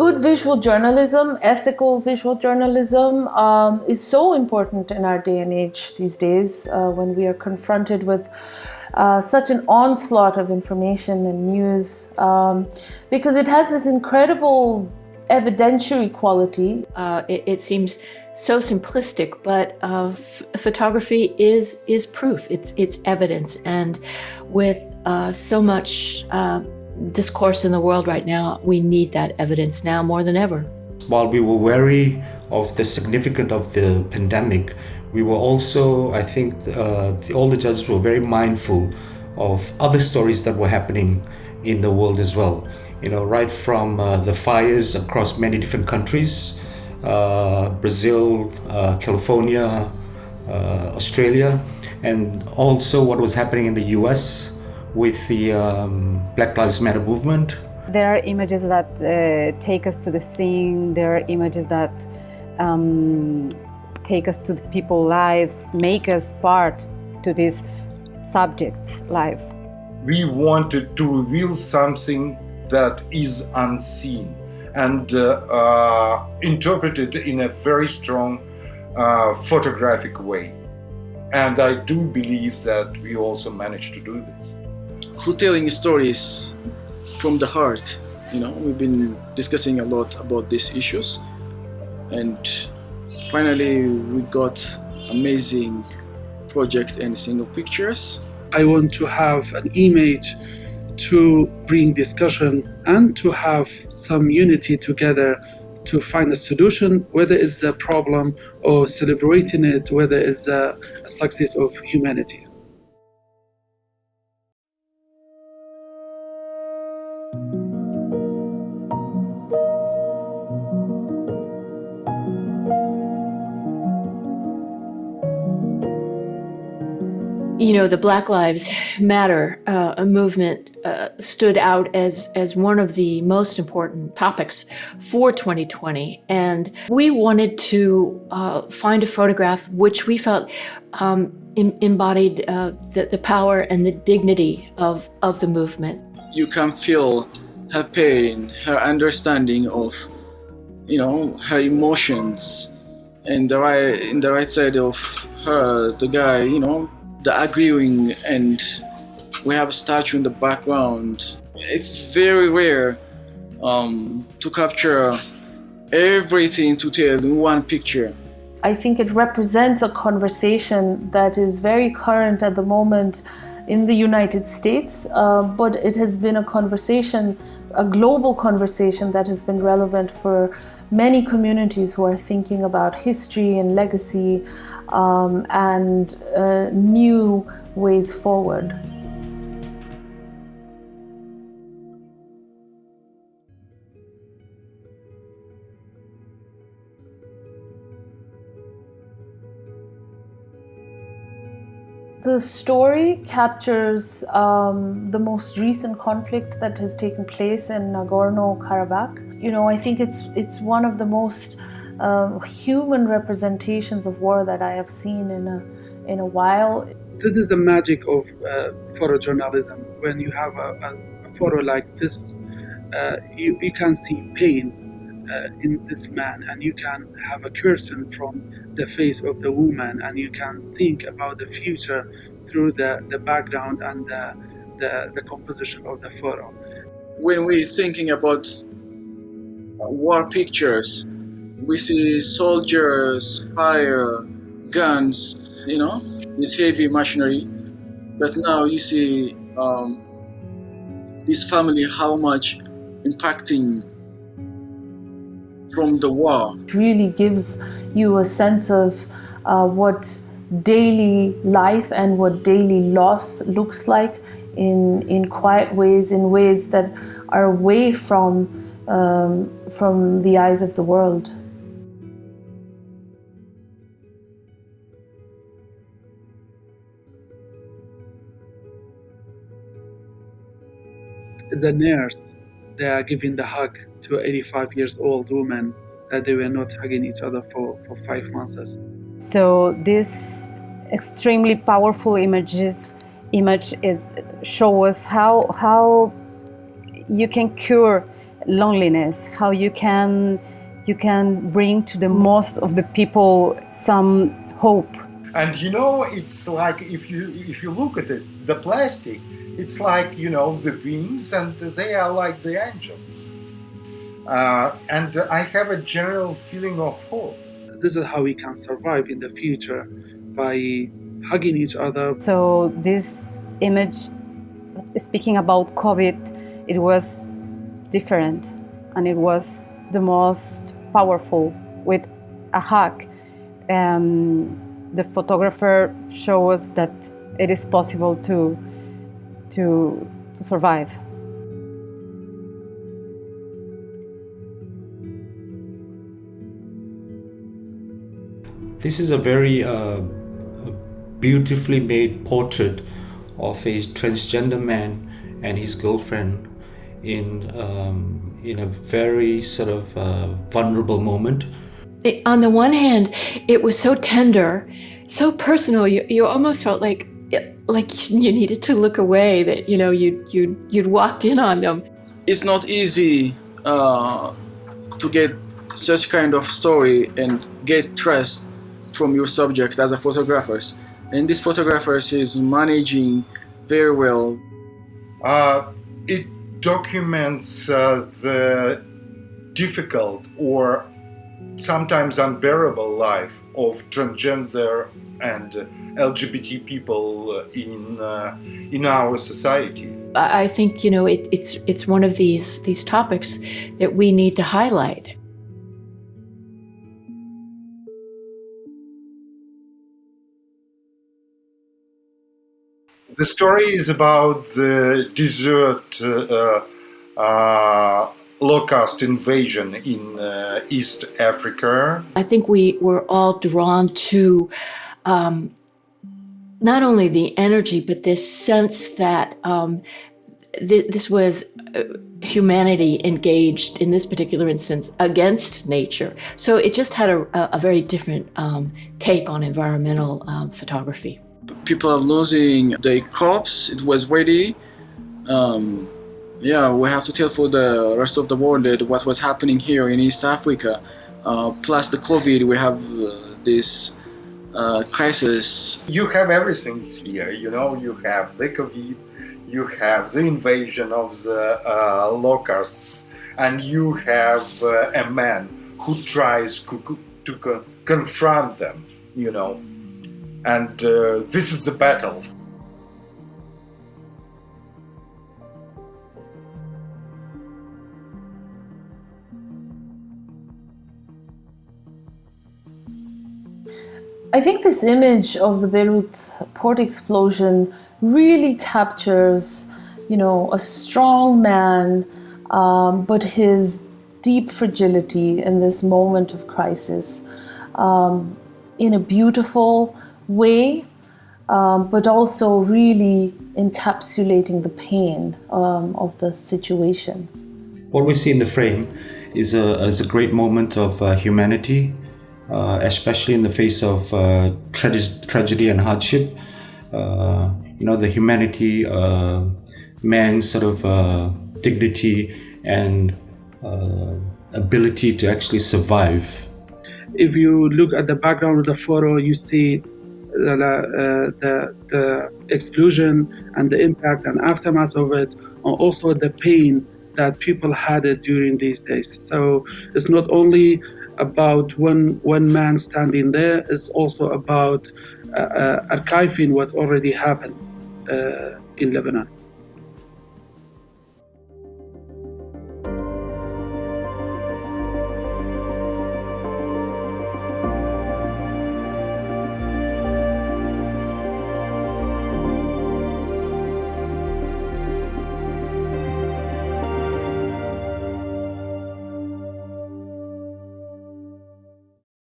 Good visual journalism, ethical visual journalism is so important in our day and age these days when we are confronted with such an onslaught of information and news, because it has this incredible evidentiary quality. It seems so simplistic, but photography is proof. It's evidence, and with so much discourse in the world right now, we need that evidence now more than ever. While we were wary of the significance of the pandemic, we were also, I think, all the judges were very mindful of other stories that were happening in the world as well. Right from the fires across many different countries, Brazil, California, Australia, and also what was happening in the US with the Black Lives Matter movement. There are images that take us to the scene. There are images that take us to the people's lives, make us part to this subject's life. We wanted to reveal something that is unseen and interpret it in a very strong photographic way. And I do believe that we also managed to do this. Who telling stories from the heart? We've been discussing a lot about these issues, and finally we got amazing project and single pictures. I want to have an image to bring discussion and to have some unity together to find a solution, whether it's a problem or celebrating it, whether it's a success of humanity. The Black Lives Matter movement stood out as one of the most important topics for 2020. And we wanted to find a photograph which we felt embodied the power and the dignity of the movement. You can feel her pain, her understanding of, her emotions, and in the right side of her, the guy, the agreeing, and we have a statue in the background. It's very rare to capture everything to tell in one picture. I think it represents a conversation that is very current at the moment in the United States, but it has been a conversation, a global conversation that has been relevant for many communities who are thinking about history and legacy and new ways forward. The story captures the most recent conflict that has taken place in Nagorno-Karabakh. I think it's one of the most human representations of war that I have seen in a while. This is the magic of photojournalism. When you have a photo like this, you can see pain in this man, and you can have a curtain from the face of the woman, and you can think about the future through the background and the composition of the photo. When we're thinking about war pictures, we see soldiers, fire, guns, this heavy machinery. But now you see this family, how much impacting from the war. It really gives you a sense of what daily life and what daily loss looks like in quiet ways, in ways that are away from the eyes of the world. As a nurse, they are giving the hug to 85-year-old woman that they were not hugging each other for 5 months. So this extremely powerful image show us how you can cure loneliness, how you can bring to the most of the people some hope. And it's like if you look at it, the plastic, it's like the wings, and they are like the angels. And I have a general feeling of hope. This is how we can survive in the future, by hugging each other. So this image, speaking about COVID, it was different, and it was the most powerful with a hug. The photographer shows us that it is possible to survive. This is a very beautifully made portrait of a transgender man and his girlfriend in a very sort of vulnerable moment. On the one hand, it was so tender, so personal. You almost felt like you needed to look away. That you'd walked in on them. It's not easy to get such kind of story and get trust from your subject as a photographer. And this photographer is managing very well. It documents the difficult or sometimes unbearable life of transgender and LGBT people in our society. I think it's one of these topics that we need to highlight. The story is about the desert locust invasion in East Africa. I think we were all drawn to not only the energy, but this sense that this was humanity engaged in this particular instance against nature. So it just had a very different take on environmental photography. People are losing their crops. It was ready. We have to tell for the rest of the world that what was happening here in East Africa. Plus the COVID, we have this crisis. You have everything here, you have the COVID, you have the invasion of the locusts, and you have a man who tries to confront them, and this is the battle. I think this image of the Beirut port explosion really captures, a strong man, but his deep fragility in this moment of crisis, in a beautiful way, but also really encapsulating the pain of the situation. What we see in the frame is a great moment of humanity, especially in the face of tragedy and hardship. The humanity, man's sort of dignity and ability to actually survive. If you look at the background of the photo, you see the explosion and the impact and aftermath of it, and also the pain that people had it during these days. So it's not only about one man standing there, it's also about archiving what already happened in Lebanon.